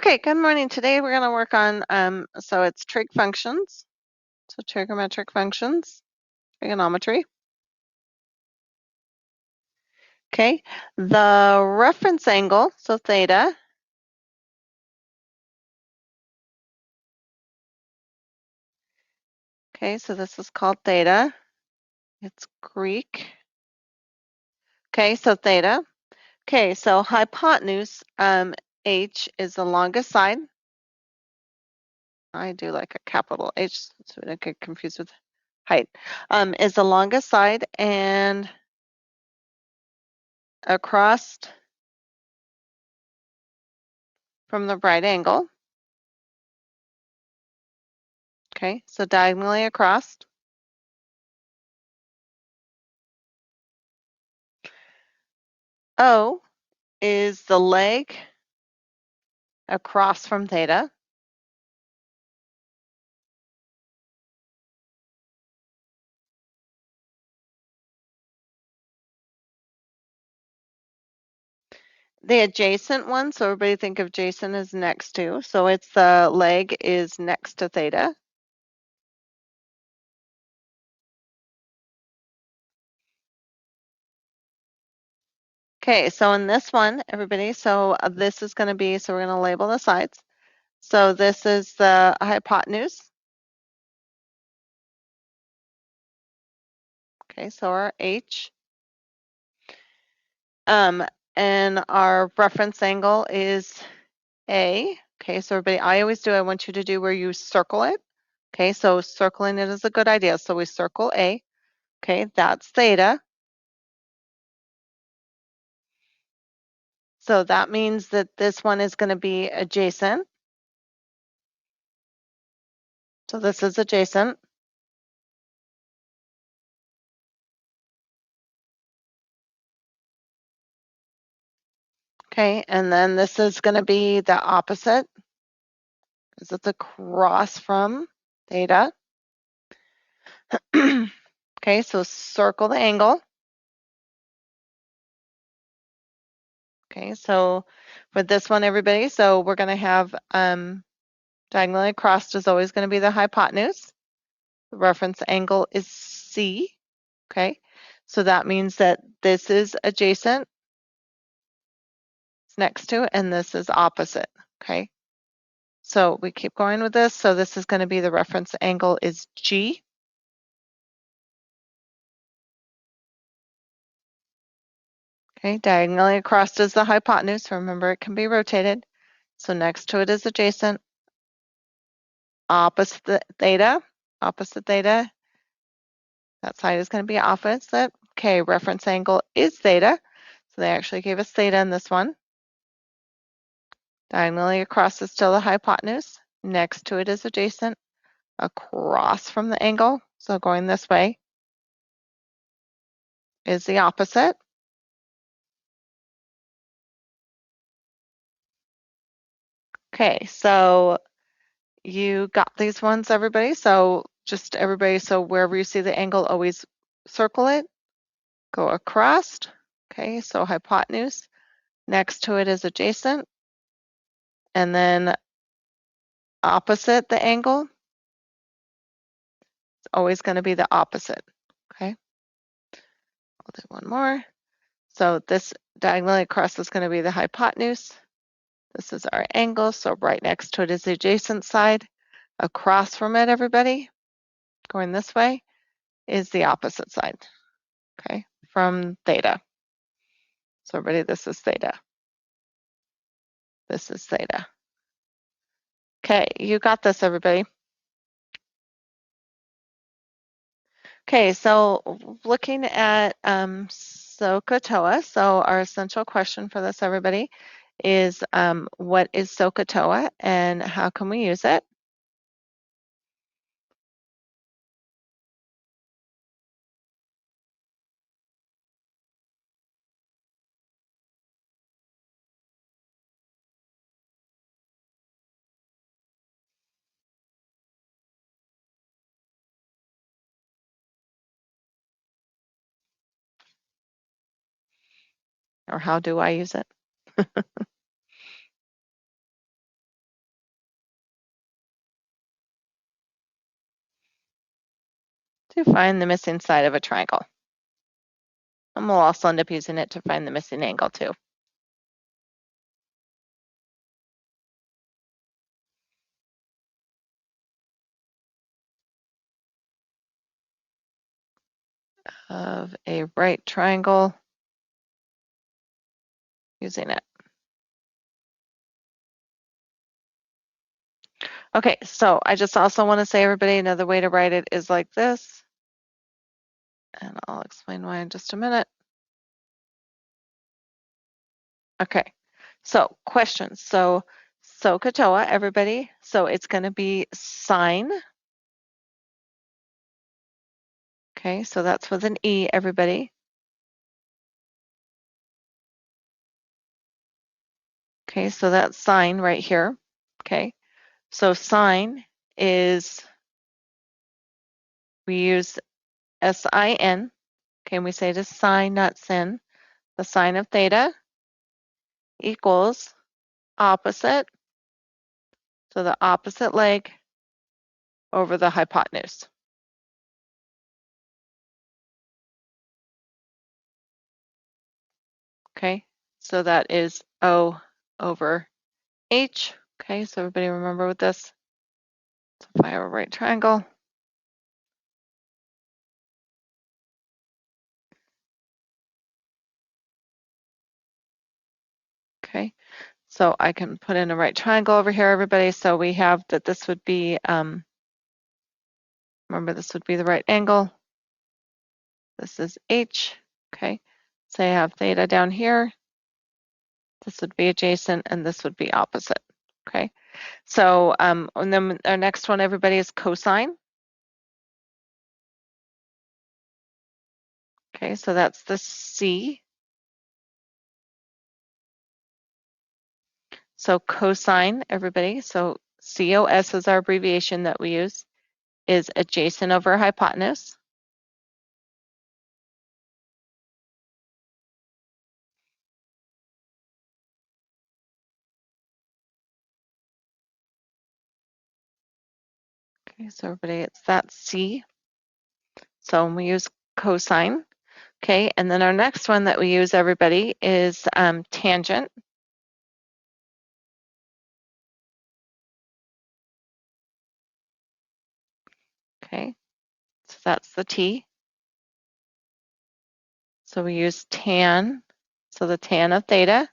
Okay, good morning. Today we're going to work on, so it's trig functions, so trigonometric functions, trigonometry. Okay, the reference angle, so theta, okay, so this is called theta. It's Greek. Okay, so theta. Okay, so hypotenuse, H is the longest side. I do like a capital H, so we don't get confused with height. Is the longest side, and across from the right angle. Okay, so diagonally across. O is the leg across from theta. The adjacent one, so everybody think of adjacent as next to. So it's the leg is next to theta. Okay, so in this one, everybody, so this is going to be, so we're going to label the sides. So this is the hypotenuse. Okay, so our H. And our reference angle is A. Okay, so everybody, I always do, I want you to do where you circle it. Okay, so circling it is a good idea. So we circle A. Okay, that's theta. So that means that this one is going to be adjacent. So this is adjacent. Okay, and then this is going to be the opposite, because it's across from theta. Okay, so circle the angle. Okay, so for this one, everybody, so we're going to have diagonally across is always going to be the hypotenuse. The reference angle is C. Okay, so that means that this is adjacent, it's next to, and this is opposite. Okay, so we keep going with this. So this is going to be the reference angle is G. Okay, diagonally across is the hypotenuse. Remember, it can be rotated. So next to it is adjacent. Opposite theta. Opposite theta. That side is going to be opposite. Okay, reference angle is theta. So they actually gave us theta in this one. Diagonally across is still the hypotenuse. Next to it is adjacent. Across from the angle, so going this way, is the opposite. Okay, so you got these ones, everybody. So just everybody, so wherever you see the angle, always circle it, go across. Okay, so hypotenuse. Next to it is adjacent. And then opposite the angle, it's always going to be the opposite. Okay, I'll do one more. So this diagonally across is going to be the hypotenuse. This is our angle, so right next to it is the adjacent side. Across from it, everybody, going this way, is the opposite side, okay, from theta. So everybody, this is theta. This is theta. Okay, you got this, everybody. Okay, so looking at SOHCAHTOA, so our essential question for this, everybody, is what is SOHCAHTOA and how can we use it? Or how do I use it? to find the missing side of a triangle. And we'll also end up using it to find the missing angle too. Of a right triangle using it. Okay, so I just also want to say, everybody, another way to write it is like this. And I'll explain why in just a minute. Okay, so questions. So SOHCAHTOA, everybody. So it's going to be sine. Okay, so that's with an E, everybody. Okay, so that's sine right here. Okay, so sine is, we use S-I-N. Okay, and we say it is sine, not sin. The sine of theta equals opposite. So the opposite leg over the hypotenuse. Okay, so that is O over H. Okay, so everybody remember with this. So if I have a right triangle, okay, so I can put in a right triangle over here, everybody. So we have that this would be, remember this would be the right angle. This is H, okay. So I have theta down here. This would be adjacent and this would be opposite, okay. So, and then our next one, everybody, is cosine. Okay, so that's the C. So cosine, everybody, so COS is our abbreviation that we use, is adjacent over hypotenuse. Okay, so everybody, it's that C. So we use cosine. Okay, and then our next one that we use, everybody, is tangent. Okay, so that's the T. So we use tan. So the tan of theta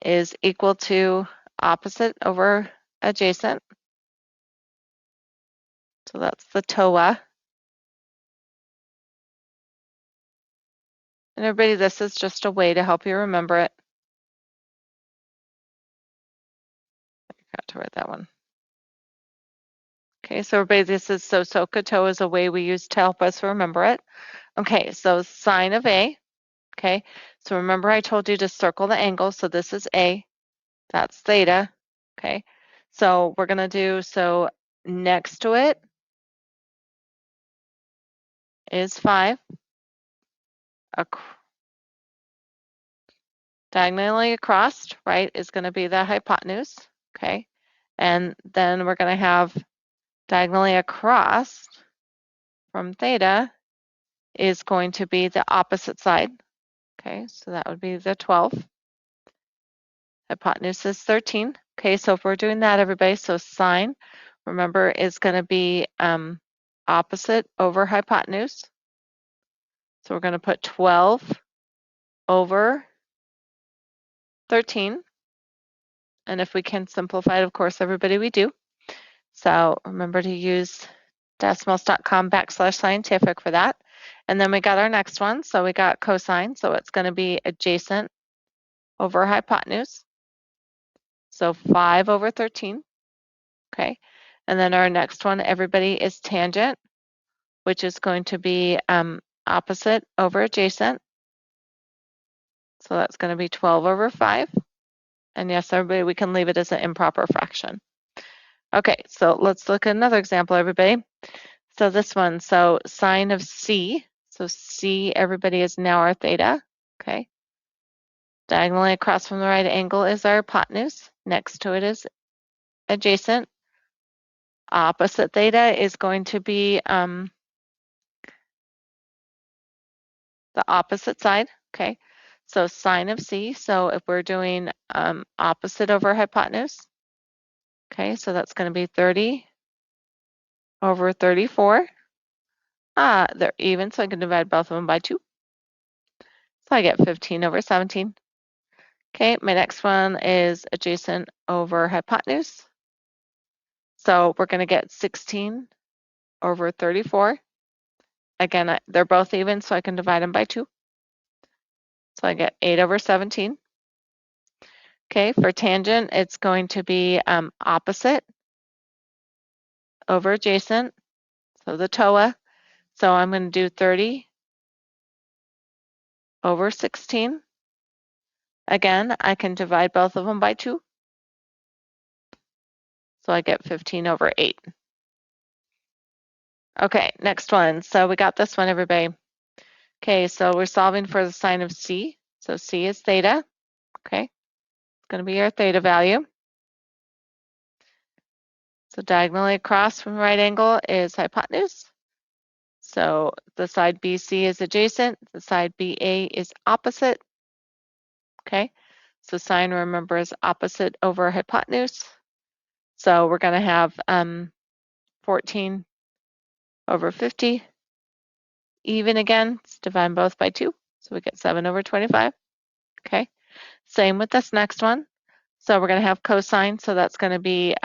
is equal to opposite over adjacent. So that's the TOA. And everybody, this is just a way to help you remember it. I forgot to write that one. Okay, so everybody, this is, so SOHCAHTOA is a way we use to help us remember it. Okay, so sine of A. Okay, so remember I told you to circle the angle. So this is A, that's theta. Okay, so we're gonna do, so next to it is 5. Diagonally across, right, is gonna be the hypotenuse. Okay, and then we're gonna have diagonally across from theta is going to be the opposite side. Okay, so that would be the 12. Hypotenuse is 13. Okay, so if we're doing that, everybody, so sine, remember, is going to be opposite over hypotenuse. So we're going to put 12 over 13. And if we can simplify it, of course, everybody, we do. So remember to use decimals.com/scientific for that. And then we got our next one. So we got cosine. So it's going to be adjacent over hypotenuse. So 5 over 13. Okay. And then our next one, everybody, is tangent, which is going to be opposite over adjacent. So that's going to be 12 over 5. And yes, everybody, we can leave it as an improper fraction. Okay, so let's look at another example, everybody. So this one, so sine of C. So C, everybody, is now our theta. Okay. Diagonally across from the right angle is our hypotenuse. Next to it is adjacent. Opposite theta is going to be the opposite side, okay? So sine of C, so if we're doing opposite over hypotenuse, okay, so that's going to be 30 over 34. They're even, so I can divide both of them by 2. So I get 15 over 17. Okay, my next one is adjacent over hypotenuse. So we're going to get 16 over 34. Again, they're both even, so I can divide them by 2. So I get 8 over 17. Okay, for tangent, it's going to be opposite over adjacent, so the TOA. So I'm going to do 30 over 16. Again, I can divide both of them by 2. So I get 15 over 8. Okay, next one. So we got this one, everybody. Okay, so we're solving for the sine of C. So C is theta. Okay, it's going to be our theta value. So diagonally across from right angle is hypotenuse. So the side BC is adjacent. The side BA is opposite. Okay, so sine, remember, is opposite over hypotenuse. So we're going to have 14 over 50. Even again, let's divide both by 2. So we get 7 over 25. Okay, same with this next one. So we're going to have cosine, so that's going to be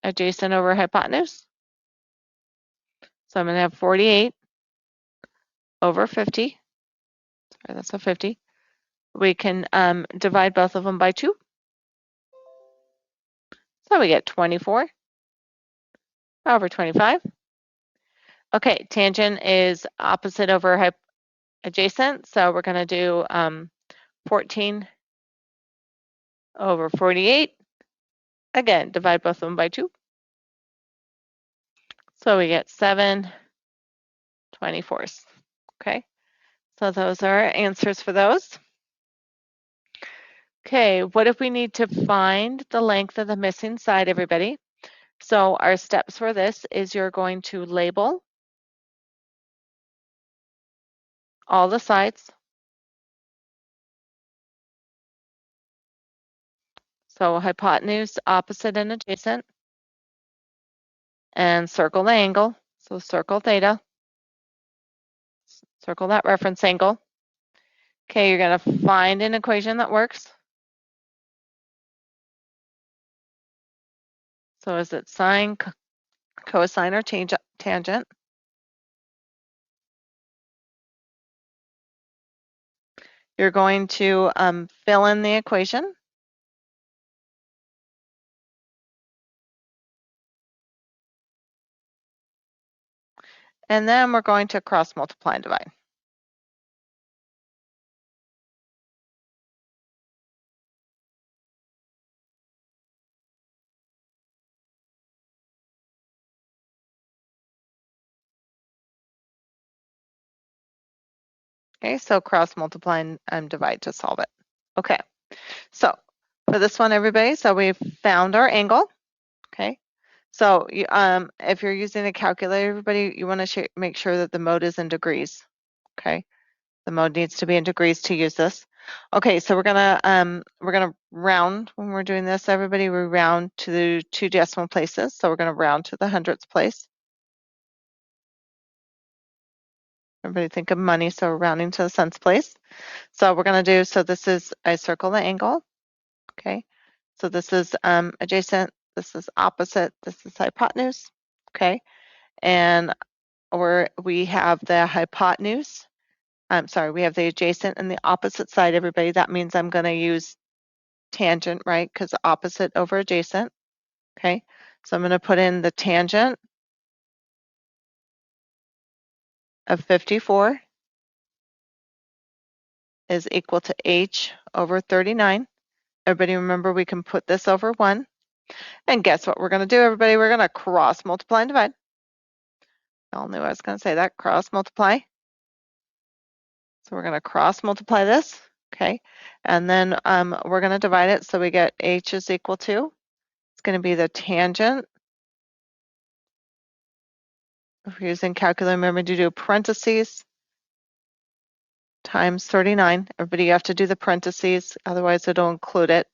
adjacent over hypotenuse. So I'm going to have 48 over 50. Sorry, that's a 50. We can divide both of them by 2. So we get 24 over 25. Okay, tangent is opposite over adjacent, so we're going to do 14 over 48. Again, divide both of them by 2. So we get 7/24. Okay, so those are our answers for those. Okay, what if we need to find the length of the missing side, everybody? So our steps for this is you're going to label all the sides. So hypotenuse, opposite, and adjacent. And circle the angle. So circle theta. Circle that reference angle. Okay, you're going to find an equation that works. So is it sine, cosine, or tangent? You're going to fill in the equation. And then we're going to cross multiply and divide. Okay, so cross multiply and divide to solve it. Okay, so for this one, everybody, so we've found our angle. Okay, so if you're using a calculator, everybody, you want to make sure that the mode is in degrees. Okay, the mode needs to be in degrees to use this. Okay, so we're gonna round when we're doing this. Everybody, we round to the 2 decimal places. So we're gonna round to the hundredths place. Everybody think of money, so we're rounding to the cents place. So we're going to do, so this is, I circle the angle, okay? So this is adjacent, this is opposite, this is hypotenuse, okay? And we have the hypotenuse, we have the adjacent and the opposite side, everybody. That means I'm going to use tangent, right? Because opposite over adjacent, okay? So I'm going to put in the tangent of 54 is equal to h over 39. Everybody remember we can put this over 1. And guess what we're going to do, everybody? We're going to cross multiply and divide. Y'all knew I was going to say that, cross multiply. So we're going to cross multiply this, okay? And then we're going to divide it. So we get h is equal to, it's going to be the tangent If you're using calculator, remember to do parentheses times 39. Everybody, you have to do the parentheses, otherwise it'll include it.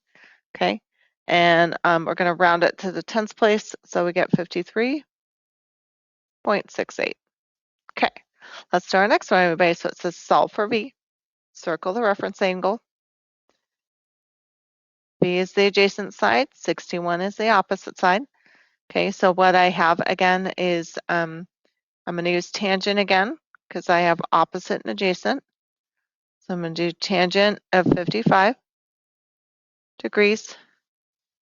Okay, and we're going to round it to the tens place, so we get 53.68. Okay, let's do our next one, everybody. So it says solve for V. Circle the reference angle. V is the adjacent side, 61 is the opposite side. Okay, so what I have again is I'm going to use tangent again because I have opposite and adjacent. So I'm going to do tangent of 55 degrees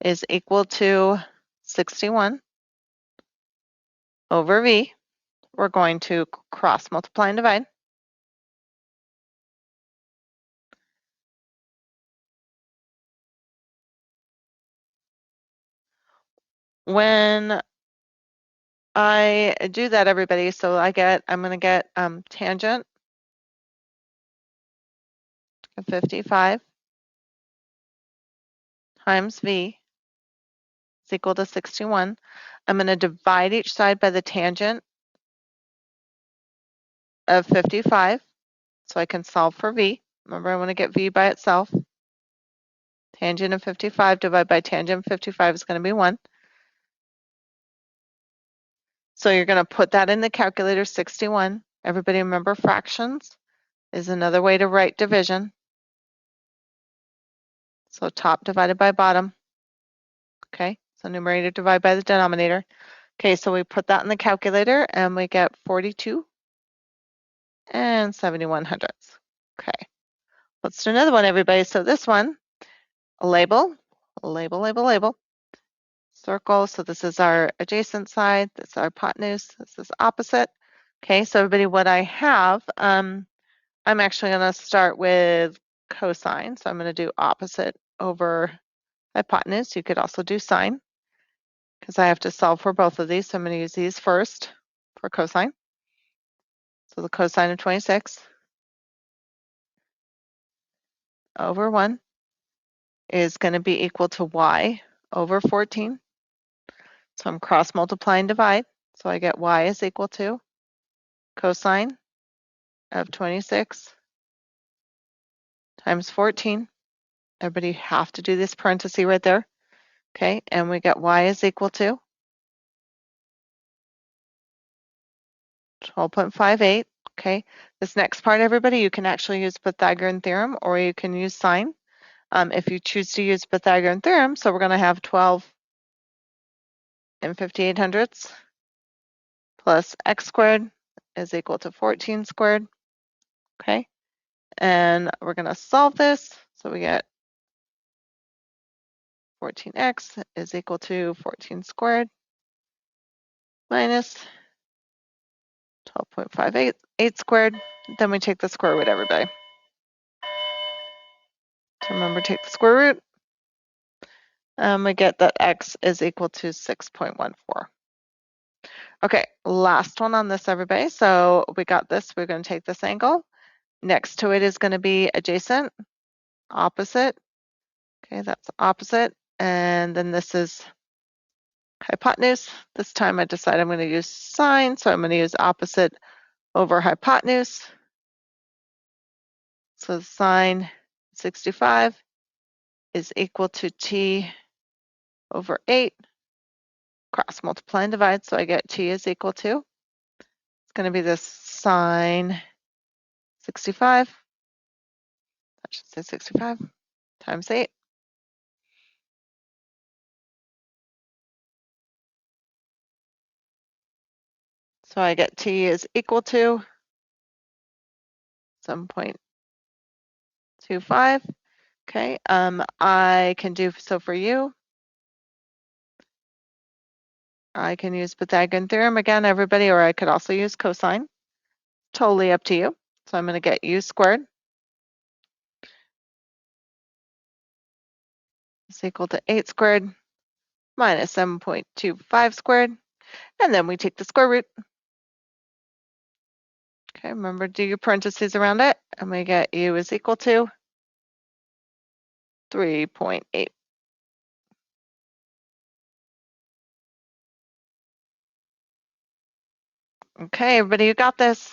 is equal to 61 over V. We're going to cross multiply and divide. When I do that, everybody, so I'm going to get tangent of 55 times V is equal to 61. I'm going to divide each side by the tangent of 55 so I can solve for V. Remember, I want to get V by itself. Tangent of 55 divided by tangent of 55 is going to be 1. So you're going to put that in the calculator, 61. Everybody remember fractions is another way to write division. So top divided by bottom. Okay, so numerator divided by the denominator. Okay, so we put that in the calculator and we get 42 and 71/100. Okay, let's do another one, everybody. So this one, label, label, label, label, circle. So this is our adjacent side. This is our hypotenuse. This is opposite. Okay, so everybody, what I have, I'm actually going to start with cosine. So I'm going to do opposite over hypotenuse. You could also do sine because I have to solve for both of these. So I'm going to use these first for cosine. So the cosine of 26 over 1 is going to be equal to y over 14. So I'm cross multiply and divide. So I get y is equal to cosine of 26 times 14. Everybody have to do this parenthesis right there. Okay, and we get y is equal to 12.58. Okay, this next part, everybody, you can actually use Pythagorean theorem or you can use sine. If you choose to use Pythagorean theorem, so we're going to have 12 and 58/100 plus x squared is equal to 14 squared. Okay, and we're going to solve this. So we get 14x is equal to 14 squared minus 12.58 squared. Then we take the square root, everybody. So remember, take the square root. We get that x is equal to 6.14. Okay, last one on this, everybody. So we got this. We're going to take this angle. Next to it is going to be adjacent, opposite. Okay, that's opposite. And then this is hypotenuse. This time I decide I'm going to use sine, so I'm going to use opposite over hypotenuse. So sine 65 is equal to t over 8. Cross multiply and divide, so I get t is equal to, it's going to be this sine 65, I should say 65, times 8. So I get t is equal to 7.25. Okay, I can do so for you. I can use Pythagorean theorem again, everybody, or I could also use cosine. Totally up to you. So I'm going to get u squared is equal to 8 squared minus 7.25 squared. And then we take the square root. Okay, remember, do your parentheses around it. And we get u is equal to 3.8. Okay, everybody, you got this.